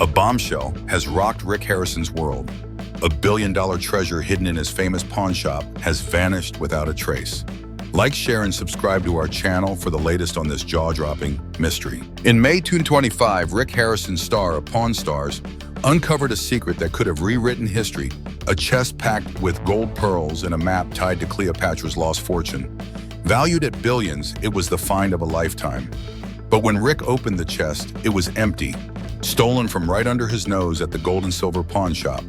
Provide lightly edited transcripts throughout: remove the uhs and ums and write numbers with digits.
A bombshell has rocked Rick Harrison's world. A billion-dollar treasure hidden in his famous pawn shop has vanished without a trace. Like, share, and subscribe to our channel for the latest on this jaw-dropping mystery. In May 2025, Rick Harrison's star of Pawn Stars uncovered a secret that could have rewritten history: a chest packed with gold pearls and a map tied to Cleopatra's lost fortune. Valued at billions, it was the find of a lifetime. But when Rick opened the chest, it was empty, stolen from right under his nose at the gold and silver pawn shop.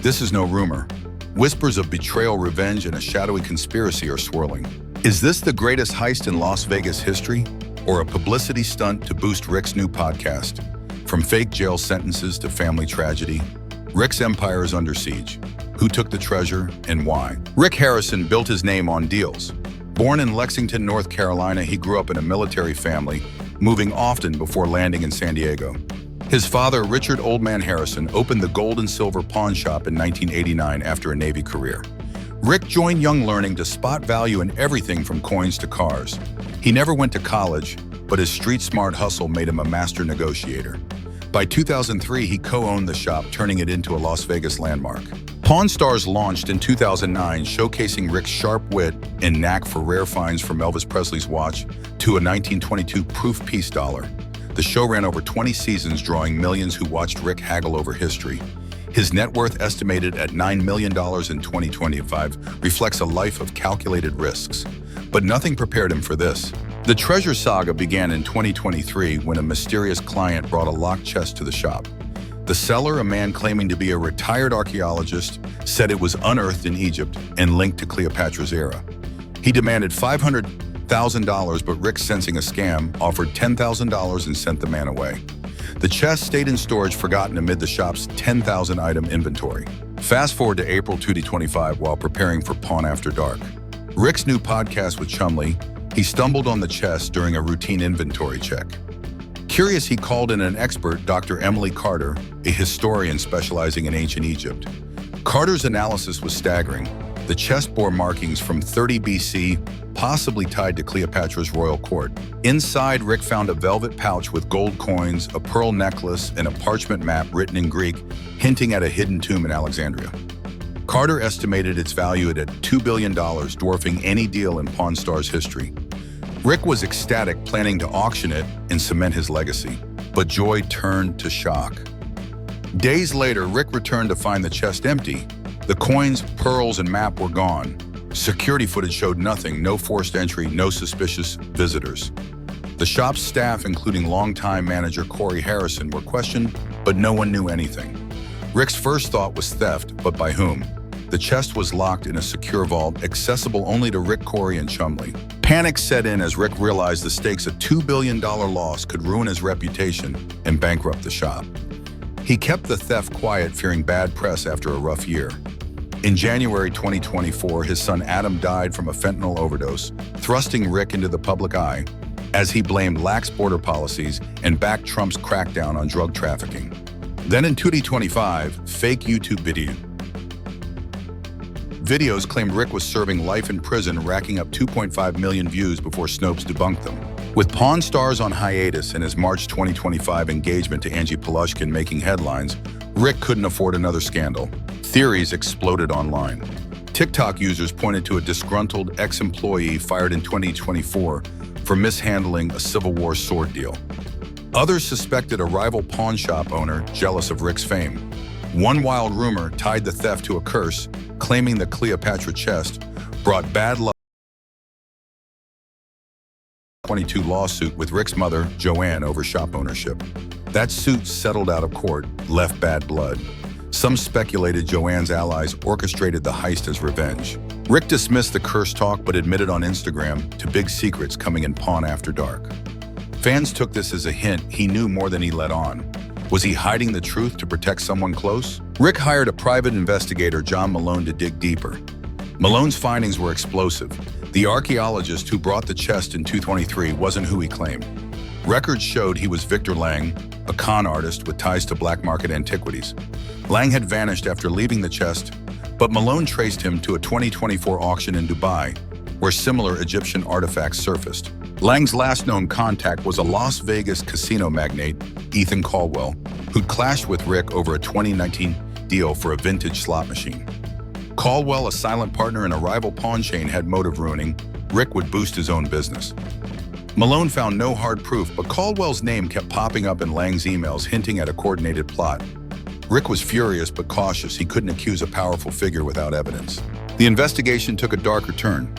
This is no rumor. Whispers of betrayal, revenge, and a shadowy conspiracy are swirling. Is this the greatest heist in Las Vegas history, or a publicity stunt to boost Rick's new podcast? From fake jail sentences to family tragedy, Rick's empire is under siege. Who took the treasure and why? Rick Harrison built his name on deals. Born in Lexington, North Carolina, he grew up in a military family, moving often before landing in San Diego. His father, Richard Old Man Harrison, opened the gold and silver pawn shop in 1989 after a Navy career. Rick joined Young Learning to spot value in everything from coins to cars. He never went to college, but his street-smart hustle made him a master negotiator. By 2003, he co-owned the shop, turning it into a Las Vegas landmark. Pawn Stars launched in 2009, showcasing Rick's sharp wit and knack for rare finds, from Elvis Presley's watch to a 1922 proof peace dollar. The show ran over 20 seasons, drawing millions who watched Rick haggle over history. His net worth, estimated at $9 million in 2025, reflects a life of calculated risks. But nothing prepared him for this. The treasure saga began in 2023 when a mysterious client brought a locked chest to the shop. The seller, a man claiming to be a retired archaeologist, said it was unearthed in Egypt and linked to Cleopatra's era. He demanded $500,000, but Rick, sensing a scam, offered $10,000 and sent the man away. The chest stayed in storage, forgotten amid the shop's 10,000-item inventory. Fast forward to April 2025, while preparing for Pawn After Dark, Rick's new podcast with Chumley, he stumbled on the chest during a routine inventory check. Curious, he called in an expert, Dr. Emily Carter, a historian specializing in ancient Egypt. Carter's analysis was staggering. The chest bore markings from 30 BC, possibly tied to Cleopatra's royal court. Inside, Rick found a velvet pouch with gold coins, a pearl necklace, and a parchment map written in Greek, hinting at a hidden tomb in Alexandria. Carter estimated its value at $2 billion, dwarfing any deal in Pawn Stars history. Rick was ecstatic, planning to auction it and cement his legacy. But joy turned to shock. Days later, Rick returned to find the chest empty. The coins, pearls, and map were gone. Security footage showed nothing: no forced entry, no suspicious visitors. The shop's staff, including longtime manager Corey Harrison, were questioned, but no one knew anything. Rick's first thought was theft, but by whom? The chest was locked in a secure vault, accessible only to Rick, Corey, and Chumley. Panic set in as Rick realized the stakes: a $2 billion loss could ruin his reputation and bankrupt the shop. He kept the theft quiet, fearing bad press after a rough year. In January 2024, his son Adam died from a fentanyl overdose, thrusting Rick into the public eye as he blamed lax border policies and backed Trump's crackdown on drug trafficking. Then in 2025, fake YouTube videos claimed Rick was serving life in prison, racking up 2.5 million views before Snopes debunked them. With Pawn Stars on hiatus and his March 2025 engagement to Angie Polushkin making headlines, Rick couldn't afford another scandal. Theories exploded online. TikTok users pointed to a disgruntled ex-employee fired in 2024 for mishandling a Civil War sword deal. Others suspected a rival pawn shop owner, jealous of Rick's fame. One wild rumor tied the theft to a curse, claiming the Cleopatra chest brought bad luck. 22 lawsuit with Rick's mother, Joanne, over shop ownership. That suit settled out of court, left bad blood. Some speculated Joanne's allies orchestrated the heist as revenge. Rick dismissed the curse talk, but admitted on Instagram to big secrets coming in Pawn After Dark. Fans took this as a hint he knew more than he let on. Was he hiding the truth to protect someone close? Rick hired a private investigator, John Malone, to dig deeper. Malone's findings were explosive. The archaeologist who brought the chest in 2023 wasn't who he claimed. Records showed he was Victor Lang, a con artist with ties to black market antiquities. Lang had vanished after leaving the chest, but Malone traced him to a 2024 auction in Dubai, where similar Egyptian artifacts surfaced. Lang's last known contact was a Las Vegas casino magnate, Ethan Caldwell, who'd clashed with Rick over a 2019 deal for a vintage slot machine. Caldwell, a silent partner in a rival pawn chain, had motive ruining. Rick would boost his own business. Malone found no hard proof, but Caldwell's name kept popping up in Lang's emails, hinting at a coordinated plot. Rick was furious but cautious. He couldn't accuse a powerful figure without evidence. The investigation took a darker turn.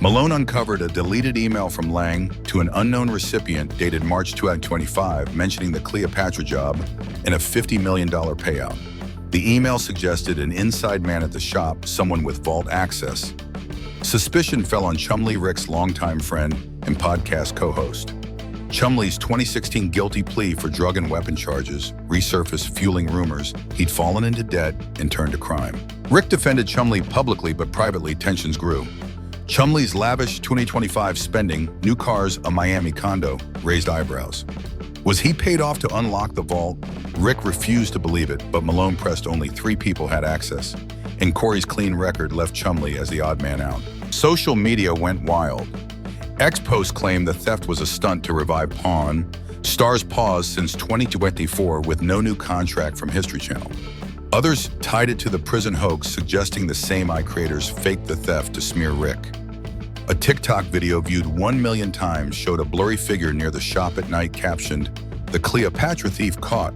Malone uncovered a deleted email from Lang to an unknown recipient dated March 2025 mentioning the Cleopatra job and a $50 million payout. The email suggested an inside man at the shop, someone with vault access. Suspicion fell on Chumley, Rick's longtime friend and podcast co-host. Chumley's 2016 guilty plea for drug and weapon charges resurfaced, fueling rumors he'd fallen into debt and turned to crime. Rick defended Chumley publicly, but privately tensions grew. Chumley's lavish 2025 spending, new cars, a Miami condo, raised eyebrows. Was he paid off to unlock the vault? Rick refused to believe it, but Malone pressed only 3 people had access, and Corey's clean record left Chumley as the odd man out. Social media went wild. Ex-posts claimed the theft was a stunt to revive Pawn. Stars paused since 2024 with no new contract from History Channel. Others tied it to the prison hoax, suggesting the same creators faked the theft to smear Rick. A TikTok video viewed 1 million times showed a blurry figure near the shop at night captioned, "The Cleopatra thief caught."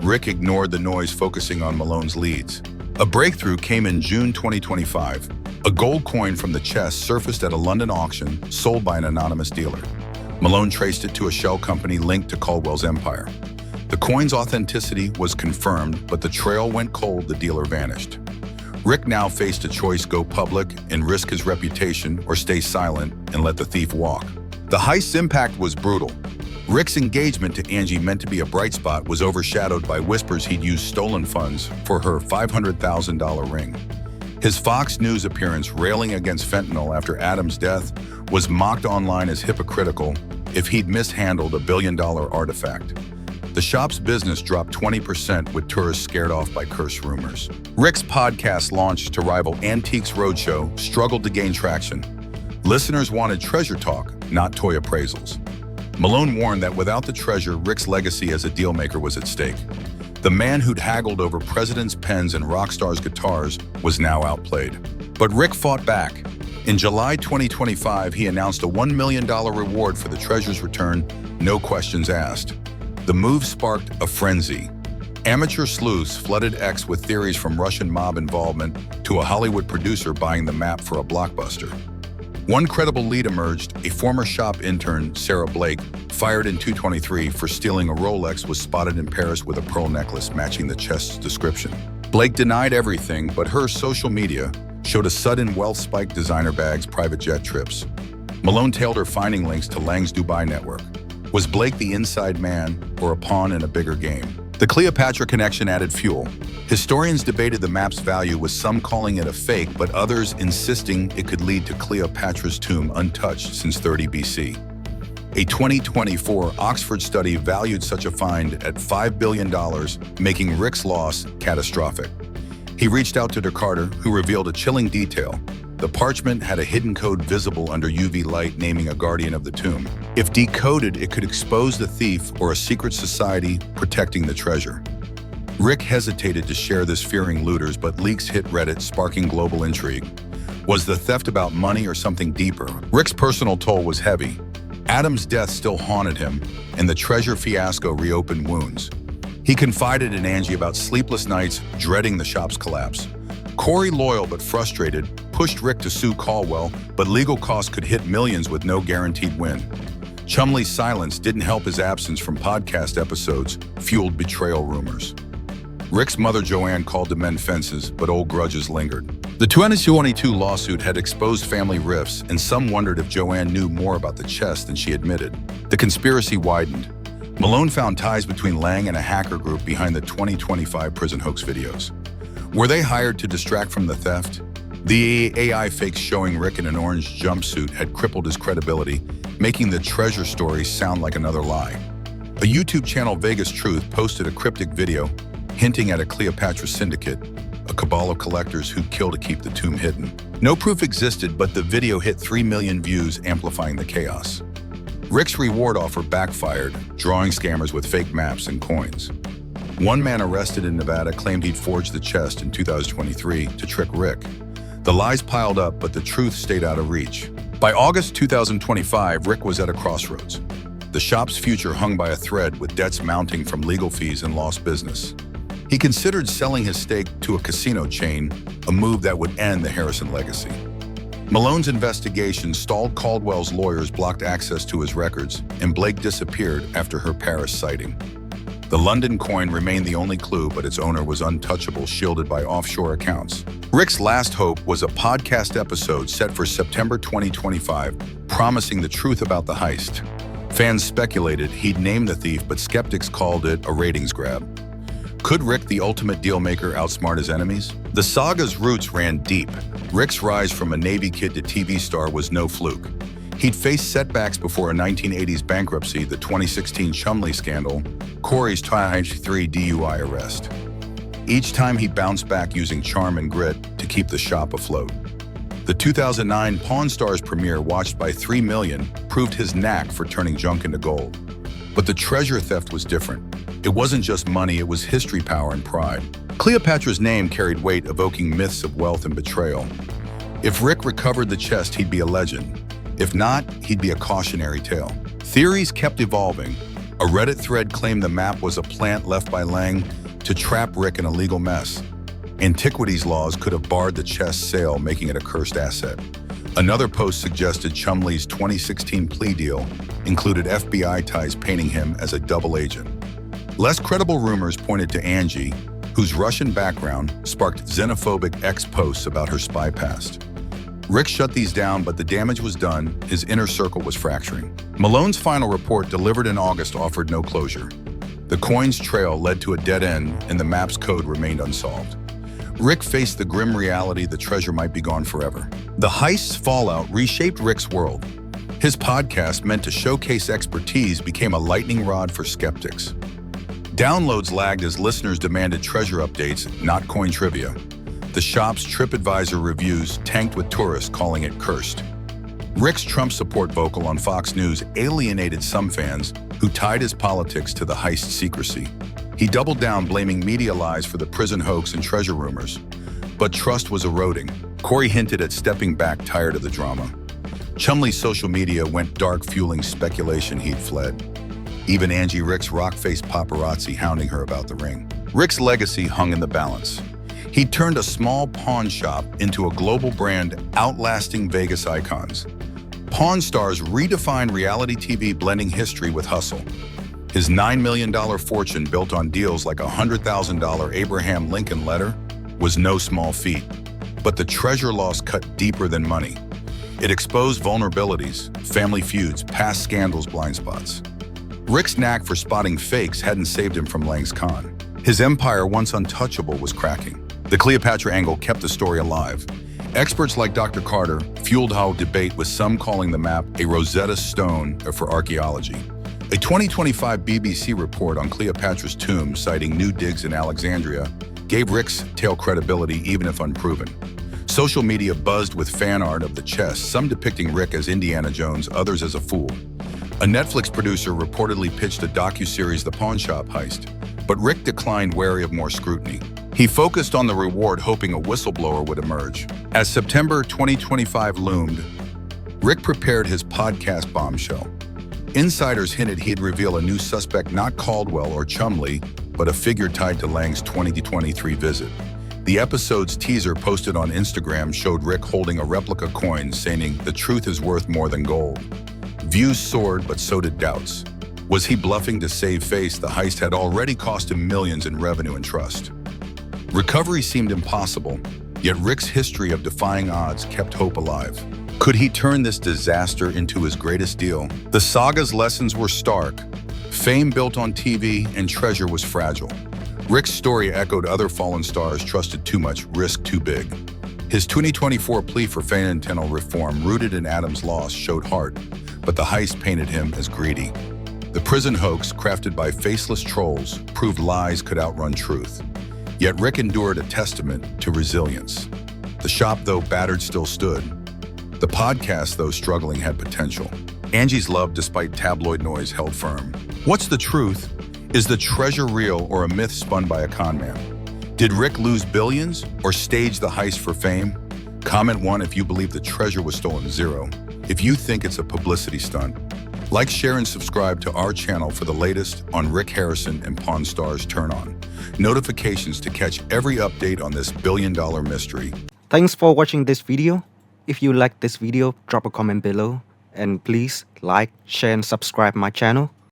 Rick ignored the noise, focusing on Malone's leads. A breakthrough came in June 2025. A gold coin from the chest surfaced at a London auction, sold by an anonymous dealer. Malone traced it to a shell company linked to Caldwell's empire. The coin's authenticity was confirmed, but the trail went cold. The dealer vanished. Rick now faced a choice: go public and risk his reputation, or stay silent and let the thief walk. The heist's impact was brutal. Rick's engagement to Angie, meant to be a bright spot, was overshadowed by whispers he'd used stolen funds for her $500,000 ring. His Fox News appearance railing against fentanyl after Adam's death was mocked online as hypocritical if he'd mishandled a billion-dollar artifact. The shop's business dropped 20%, with tourists scared off by cursed rumors. Rick's podcast, launched to rival Antiques Roadshow, struggled to gain traction. Listeners wanted treasure talk, not toy appraisals. Malone warned that without the treasure, Rick's legacy as a dealmaker was at stake. The man who'd haggled over presidents' pens and rock stars' guitars was now outplayed. But Rick fought back. In July 2025, he announced a $1 million reward for the treasure's return, no questions asked. The move sparked a frenzy. Amateur sleuths flooded X with theories, from Russian mob involvement to a Hollywood producer buying the map for a blockbuster. One credible lead emerged: a former shop intern, Sarah Blake, fired in 2023 for stealing a Rolex, was spotted in Paris with a pearl necklace matching the chest's description. Blake denied everything, but her social media showed a sudden wealth spike: designer bags, private jet trips. Malone tailed her finding links to Lang's Dubai network. Was Blake the inside man, or a pawn in a bigger game? The Cleopatra connection added fuel. Historians debated the map's value, with some calling it a fake, but others insisting it could lead to Cleopatra's tomb, untouched since 30 BC. A 2024 Oxford study valued such a find at $5 billion, making Rick's loss catastrophic. He reached out to Carter, who revealed a chilling detail. The parchment had a hidden code visible under UV light, naming a guardian of the tomb. If decoded, it could expose the thief or a secret society protecting the treasure. Rick hesitated to share this, fearing looters, but leaks hit Reddit, sparking global intrigue. Was the theft about money or something deeper? Rick's personal toll was heavy. Adam's death still haunted him, and the treasure fiasco reopened wounds. He confided in Angie about sleepless nights, dreading the shop's collapse. Corey, loyal but frustrated, pushed Rick to sue Caldwell, but legal costs could hit millions with no guaranteed win. Chumley's silence didn't help. His absence from podcast episodes fueled betrayal rumors. Rick's mother, Joanne, called to mend fences, but old grudges lingered. The 2022 lawsuit had exposed family rifts, and some wondered if Joanne knew more about the chest than she admitted. The conspiracy widened. Malone found ties between Lang and a hacker group behind the 2025 prison hoax videos. Were they hired to distract from the theft? The AI fakes showing Rick in an orange jumpsuit had crippled his credibility, making the treasure story sound like another lie. A YouTube channel, Vegas Truth, posted a cryptic video hinting at a Cleopatra syndicate, a cabal of collectors who'd kill to keep the tomb hidden. No proof existed, but the video hit 3 million views, amplifying the chaos. Rick's reward offer backfired, drawing scammers with fake maps and coins. One man arrested in Nevada claimed he'd forged the chest in 2023 to trick Rick. The lies piled up, but the truth stayed out of reach. By August 2025, Rick was at a crossroads. The shop's future hung by a thread, with debts mounting from legal fees and lost business. He considered selling his stake to a casino chain, a move that would end the Harrison legacy. Malone's investigation stalled. Caldwell's lawyers blocked access to his records, and Blake disappeared after her Paris sighting. The London coin remained the only clue, but its owner was untouchable, shielded by offshore accounts. Rick's last hope was a podcast episode set for September 2025, promising the truth about the heist. Fans speculated he'd name the thief, but skeptics called it a ratings grab. Could Rick, the ultimate dealmaker, outsmart his enemies? The saga's roots ran deep. Rick's rise from a Navy kid to TV star was no fluke. He'd faced setbacks before a 1980s bankruptcy, the 2016 Chumley scandal, Corey's 2023 DUI arrest. Each time he bounced back using charm and grit to keep the shop afloat. The 2009 Pawn Stars premiere, watched by 3 million, proved his knack for turning junk into gold. But the treasure theft was different. It wasn't just money, it was history, power, and pride. Cleopatra's name carried weight, evoking myths of wealth and betrayal. If Rick recovered the chest, he'd be a legend. If not, he'd be a cautionary tale. Theories kept evolving. A Reddit thread claimed the map was a plant left by Lang to trap Rick in a legal mess. Antiquities laws could have barred the chest's sale, making it a cursed asset. Another post suggested Chumley's 2016 plea deal included FBI ties, painting him as a double agent. Less credible rumors pointed to Angie, whose Russian background sparked xenophobic ex-posts about her spy past. Rick shut these down, but the damage was done. His inner circle was fracturing. Malone's final report, delivered in August, offered no closure. The coin's trail led to a dead end, and the map's code remained unsolved. Rick faced the grim reality the treasure might be gone forever. The heist's fallout reshaped Rick's world. His podcast, meant to showcase expertise, became a lightning rod for skeptics. Downloads lagged as listeners demanded treasure updates, not coin trivia. The shop's TripAdvisor reviews tanked, with tourists calling it cursed. Rick's Trump support vocal on Fox News alienated some fans who tied his politics to the heist's secrecy. He doubled down, blaming media lies for the prison hoax and treasure rumors. But trust was eroding. Corey hinted at stepping back, tired of the drama. Chumley's social media went dark, fueling speculation he'd fled. Even Angie, Rick's rock-faced paparazzi, hounding her about the ring. Rick's legacy hung in the balance. He turned a small pawn shop into a global brand, outlasting Vegas icons. Pawn Stars redefined reality TV, blending history with hustle. His $9 million fortune, built on deals like a $100,000 Abraham Lincoln letter, was no small feat. But the treasure loss cut deeper than money. It exposed vulnerabilities, family feuds, past scandals, blind spots. Rick's knack for spotting fakes hadn't saved him from Lang's con. His empire, once untouchable, was cracking. The Cleopatra angle kept the story alive. Experts like Dr. Carter fueled how debate, with some calling the map a Rosetta Stone for archaeology. A 2025 BBC report on Cleopatra's tomb, citing new digs in Alexandria, gave Rick's tale credibility, even if unproven. Social media buzzed with fan art of the chest, some depicting Rick as Indiana Jones, others as a fool. A Netflix producer reportedly pitched a docuseries, The Pawn Shop Heist, but Rick declined, wary of more scrutiny. He focused on the reward, hoping a whistleblower would emerge. As September 2025 loomed, Rick prepared his podcast bombshell. Insiders hinted he'd reveal a new suspect, not Caldwell or Chumley, but a figure tied to Lang's 2023 visit. The episode's teaser, posted on Instagram, showed Rick holding a replica coin, saying, "The truth is worth more than gold." Views soared, but so did doubts. Was he bluffing to save face? The heist had already cost him millions in revenue and trust. Recovery seemed impossible, yet Rick's history of defying odds kept hope alive. Could he turn this disaster into his greatest deal? The saga's lessons were stark. Fame built on TV, and treasure was fragile. Rick's story echoed other fallen stars, trusted too much, risked too big. His 2024 plea for fundamental reform, rooted in Adam's loss, showed heart, but the heist painted him as greedy. The prison hoax, crafted by faceless trolls, proved lies could outrun truth. Yet Rick endured, a testament to resilience. The shop, though battered, still stood. The podcast, though struggling, had potential. Angie's love, despite tabloid noise, held firm. What's the truth? Is the treasure real or a myth spun by a con man? Did Rick lose billions or stage the heist for fame? Comment 1 if you believe the treasure was stolen. 0 if you think it's a publicity stunt. Like, share, and subscribe to our channel for the latest on Rick Harrison and Pawn Stars. Turn on notifications to catch every update on this billion-dollar mystery. Thanks for watching this video. If you like this video, drop a comment below. And please like, share, and subscribe my channel.